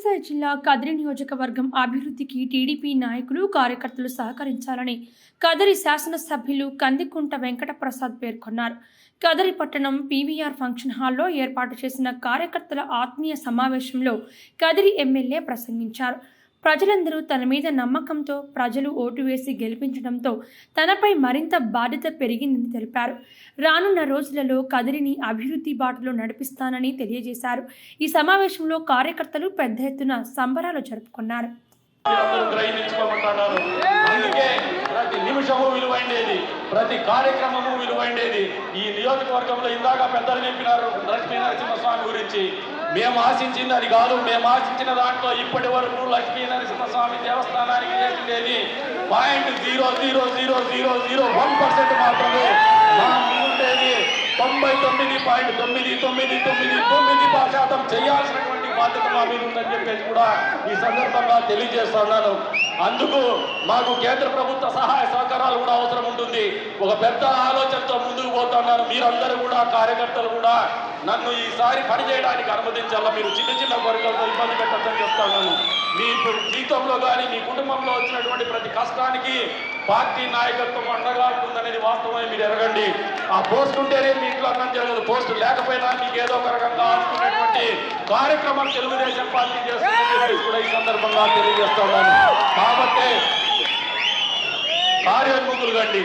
సత్యసాయి జిల్లా కదిరి నియోజకవర్గం అభివృద్ధికి టీడీపీ నాయకులు కార్యకర్తలు సహకరించాలని కదిరి శాసనసభ్యులు కందికుంట వెంకటప్రసాద్ పేర్కొన్నారు. కదిరి పట్టణం పీవీఆర్ ఫంక్షన్ హాల్లో ఏర్పాటు చేసిన కార్యకర్తల ఆత్మీయ సమావేశంలో కదిరి ఎమ్మెల్యే ప్రసంగించారు. ప్రజలందరూ తన మీద నమ్మకంతో ప్రజలు ఓటు వేసి గెలిపించడంతో తనపై మరింత బాధ్యత పెరిగిందని తెలిపారు. రానున్న రోజులలో కదిరిని అభివృద్ధి బాటలో నడిపిస్తానని తెలియజేశారు. ఈ సమావేశంలో కార్యకర్తలు పెద్ద ఎత్తున సంబరాలు జరుపుకున్నారు. ప్రతి నిమిషము విలువైండేది, ప్రతి కార్యక్రమము విలువైండేది. ఈ నియోజకవర్గంలో ఇందాక పెద్దలు చెప్పినారు లక్ష్మీ నరసింహస్వామి గురించి. మేము ఆశించింది అది కాదు. మేము ఆశించిన దాంట్లో ఇప్పటి వరకు లక్ష్మీ నరసింహస్వామి దేవస్థానానికి చేసిండేది 0.00001% మాత్రమే. మనం ముందుండేది 99.9999% చేయాల్సినటువంటి బాధ్యత మా మీద ఉందని చెప్పేసి కూడా ఈ సందర్భంగా తెలియజేస్తున్నాను. అందుకు మాకు కేంద్ర ప్రభుత్వ సహాయ సహకారాలు కూడా అవసరం ఉంటుంది. ఒక పెద్ద ఆలోచనతో ముందుకు పోతున్నారు. మీరందరూ కూడా కార్యకర్తలు కూడా నన్ను ఈసారి పనిచేయడానికి అనుమతించాలా. మీరు చిన్న చిన్న కోరికలతో ఇబ్బంది పెట్టద్దని చెప్తాను. మీ జీవితంలో కానీ మీ కుటుంబంలో వచ్చినటువంటి ప్రతి కష్టానికి పార్టీ నాయకత్వం అండగా ఉంటుందనేది వాస్తవమే. మీరు ఎరగండి. ఆ పోస్ట్ ఉంటేనే మీ ఇంట్లో అన్నం జరగదు. పోస్ట్ లేకపోయినా మీకు ఏదో ఒక రకంగా అనుకునేటువంటి కార్యక్రమాలు తెలుగుదేశం పార్టీ చేస్తుందని కూడా ఈ సందర్భంగా తెలియజేస్తున్నాను. కాబట్టి కార్యోన్ముఖులు కండి,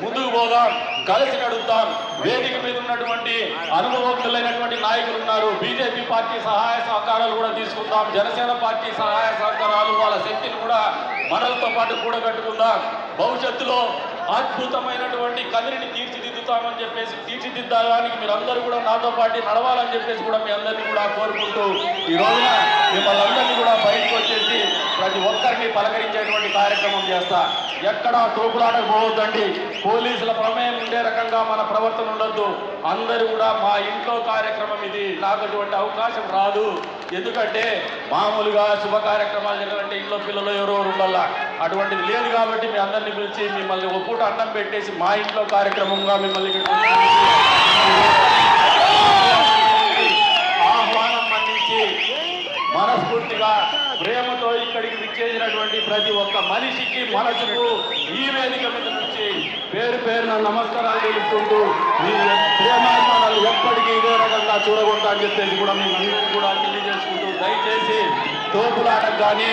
ముందుకు పోదాం, కలిసి నడుద్దాం. వేదిక మీద ఉన్నటువంటి అనుభవజ్ఞులైనటువంటి నాయకులు ఉన్నారు. బీజేపీ పార్టీ సహాయ సహకారాలు కూడా తీసుకుందాం. జనసేన పార్టీ సహాయ సహకారాలు, వాళ్ళ శక్తిని కూడా మనలతో పాటు కూడగట్టుకుందాం. భవిష్యత్తులో అద్భుతమైనటువంటి కదిరిని తీర్చిదిద్దుతామని చెప్పేసి తీర్చిదిద్దడానికి మీరందరూ కూడా నాతో పాటు నడవాలని చెప్పేసి కూడా మీ అందరినీ కూడా కోరుకుంటూ ఈ రోజున మిమ్మల్ని అందరినీ కూడా బయటకు వచ్చేసి ప్రతి ఒక్కరిని పలకరించేటువంటి కార్యక్రమం చేస్తా. ఎక్కడా తోపులాటకు పోవద్దండి. పోలీసుల ప్రమేయం ఉండే రకంగా మన ప్రవర్తన ఉండొద్దు. అందరూ కూడా మా ఇంట్లో కార్యక్రమం ఇది, నాకు అటువంటి అవకాశం రాదు. ఎందుకంటే మామూలుగా శుభ కార్యక్రమాలు జరగాలంటే ఇంట్లో పిల్లలు ఎవరెవరు ఉండాలా, అటువంటిది లేదు. కాబట్టి మీ అందరినీ పిలిచి మిమ్మల్ని ఒక పూట అన్నం పెట్టేసి మా ఇంట్లో కార్యక్రమంగా మిమ్మల్ని ఆహ్వానం అందించి మనస్ఫూర్తిగా ప్రేమతో ఇక్కడికి విచ్చేసినటువంటి ప్రతి ఒక్క మనిషికి మనసుకు ఈ వేదిక మీద నుంచి పేరు పేరున నమస్కారాలు తెలుపుకుంటూ మీ ప్రేమాభిమానాలు ఎప్పటికీ ఇదే రకంగా చూడకూడదు అని చెప్పేసి కూడా మేము అందరికీ కూడా తెలియజేసుకుంటూ దయచేసి తోపులాటకు కానీ